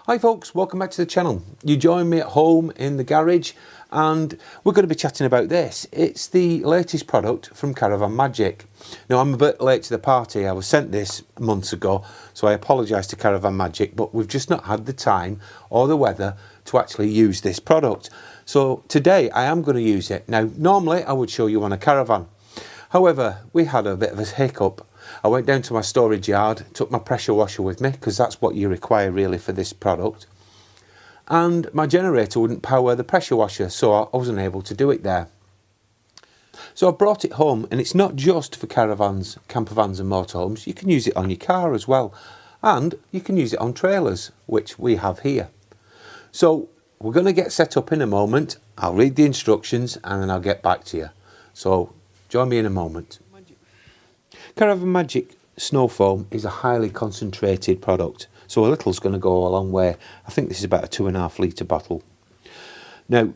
Hi folks, welcome back to the channel. You join me at home in the garage and we're going to be chatting about this. It's the latest product from Caravan Magic. Now I'm a bit late to the party. I was sent this months ago, so I apologise to Caravan Magic, but we've just not had the time or the weather to actually use this product. So today I am going to use it. Now normally I would show you on a caravan. However, we had a bit of a hiccup. I went down to my storage yard, took my pressure washer with me because that's what you require really for this product, and my generator wouldn't power the pressure washer, so I wasn't able to do it there. So I brought it home, and it's not just for caravans, campervans and motorhomes. You can use it on your car as well, and you can use it on trailers, which we have here. So we're going to get set up in a moment. I'll read the instructions and then I'll get back to you. So join me in a moment. Caravan Magic Snow Foam is a highly concentrated product, so a little's going to go a long way. I think this is about a 2.5 litre bottle. Now,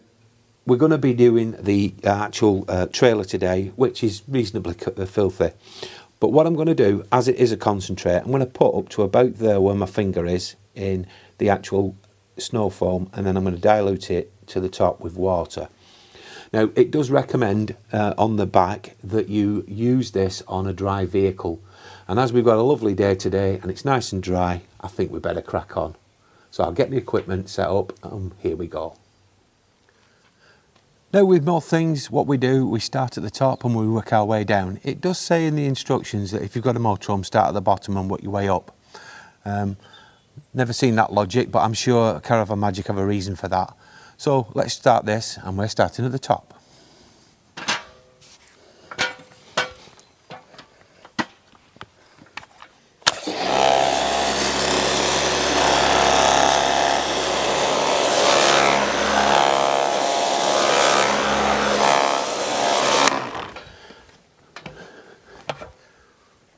we're going to be doing the actual trailer today, which is reasonably filthy. But what I'm going to do, as it is a concentrate, I'm going to put up to about there where my finger is in the actual snow foam, and then I'm going to dilute it to the top with water. Now, it does recommend on the back that you use this on a dry vehicle. And as we've got a lovely day today and it's nice and dry, I think we better crack on. So I'll get the equipment set up and here we go. Now with more things, what we do, we start at the top and we work our way down. It does say in the instructions that if you've got a motorhome, start at the bottom and work your way up. Never seen that logic, but I'm sure Caravan Magic have a reason for that. So let's start this, and we're starting at the top.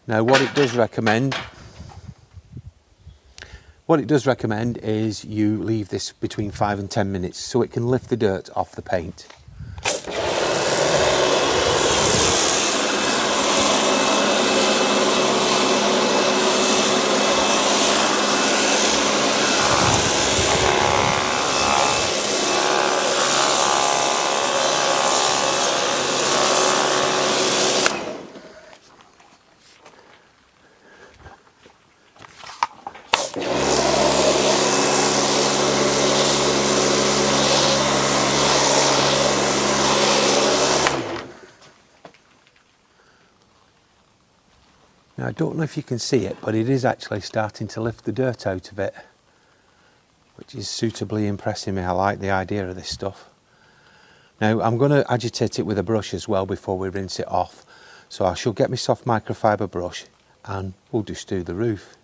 Now what it does recommend is you leave this between 5 and 10 minutes so it can lift the dirt off the paint. Now I don't know if you can see it, but it is actually starting to lift the dirt out of it, which is suitably impressing me. I like the idea of this stuff. Now I'm going to agitate it with a brush as well before we rinse it off. So I shall get my soft microfiber brush and we'll just do the roof.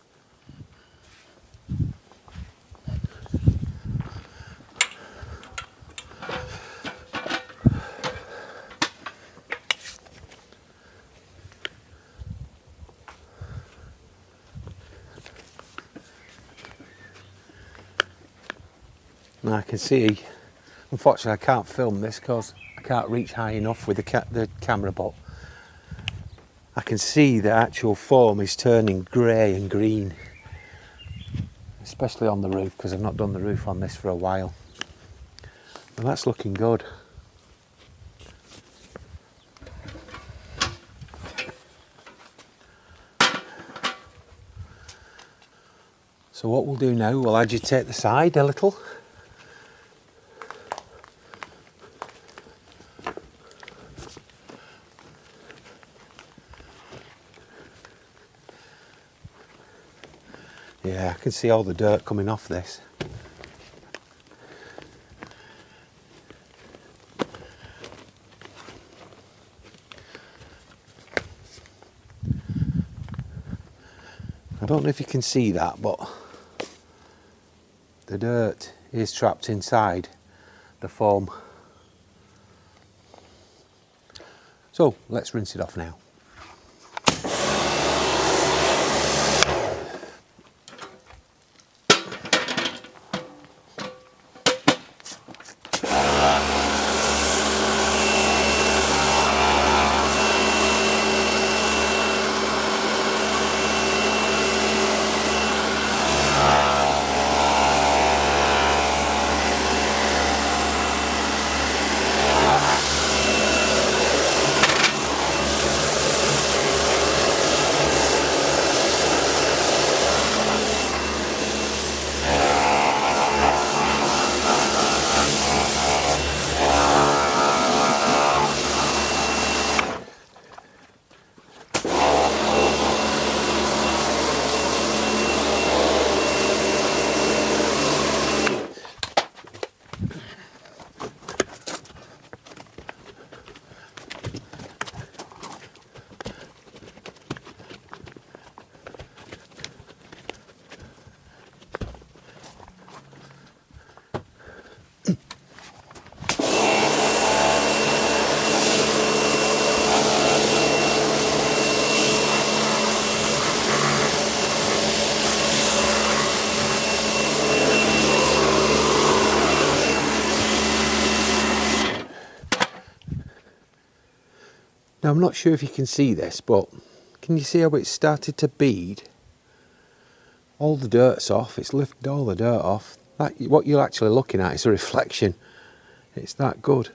Now I can see, unfortunately I can't film this because I can't reach high enough with the camera, but I can see the actual foam is turning grey and green, especially on the roof because I've not done the roof on this for a while. And that's looking good. So what we'll do now, we'll agitate the side a little. Yeah, I can see all the dirt coming off this. I don't know if you can see that, but the dirt is trapped inside the foam. So let's rinse it off now. Now I'm not sure if you can see this, but can you see how it's started to bead? All the dirt's off, it's lifted all the dirt off. What you're actually looking at is a reflection. It's that good.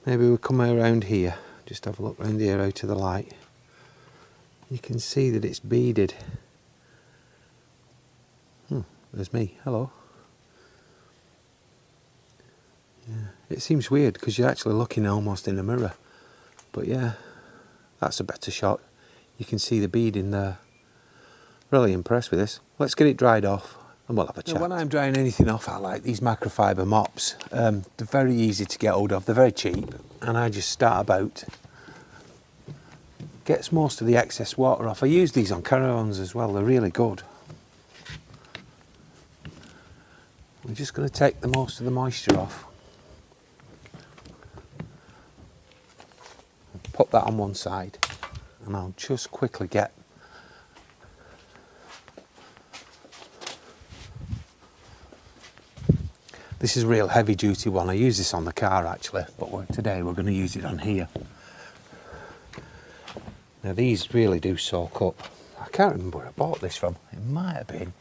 Maybe we'll come around here, just have a look around here out of the light. You can see that it's beaded. There's me, hello. Yeah, it seems weird because you're actually looking almost in a mirror. But yeah, that's a better shot. You can see the beading there. Really impressed with this. Let's get it dried off and we'll have a chat. Now, when I'm drying anything off, I like these microfiber mops. They're very easy to get hold of, they're very cheap, and I just start about. Gets most of the excess water off. I use these on caravans as well, they're really good. We're just going to take the most of the moisture off. Put that on one side, and I'll just quickly get this is a real heavy duty one. I use this on the car actually, but today we're going to use it on here. Now these really do soak up. I can't remember where I bought this from. It might have been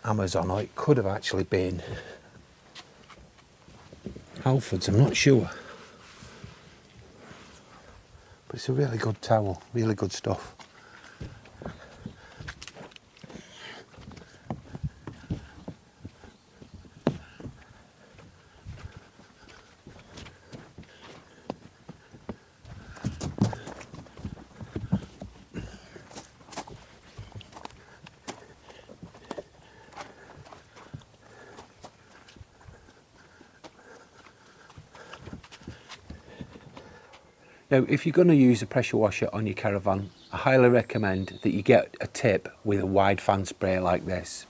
Amazon, or it could have actually been Halfords, I'm not sure. But it's a really good towel, really good stuff. Now, if you're going to use a pressure washer on your caravan, I highly recommend that you get a tip with a wide fan spray like this.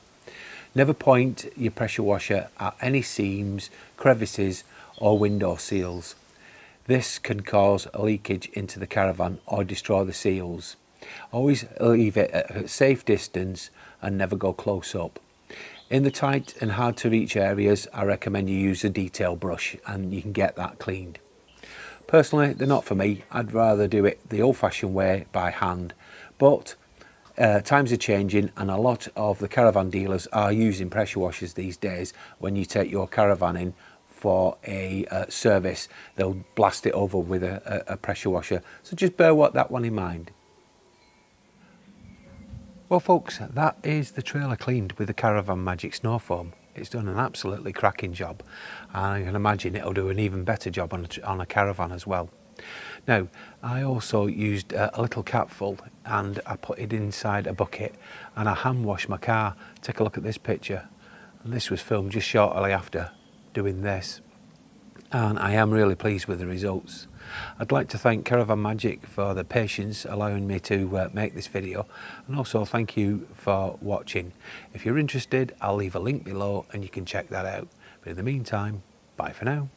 Never point your pressure washer at any seams, crevices or window seals. This can cause a leakage into the caravan or destroy the seals. Always leave it at a safe distance and never go close up. In the tight and hard to reach areas, I recommend you use a detail brush and you can get that cleaned. Personally, they're not for me. I'd rather do it the old-fashioned way by hand, but times are changing and a lot of the caravan dealers are using pressure washers these days. When you take your caravan in for a service, they'll blast it over with a pressure washer, so just bear that one in mind. Well folks, that is the trailer cleaned with the Caravan Magic Snow Foam. It's done an absolutely cracking job, and I can imagine it'll do an even better job on a caravan as well. Now, I also used a little capful and I put it inside a bucket and I hand washed my car. Take a look at this picture, and this was filmed just shortly after doing this, and I am really pleased with the results. I'd like to thank Caravan Magic for the patience allowing me to make this video, and also thank you for watching. If you're interested, I'll leave a link below and you can check that out. But in the meantime, bye for now.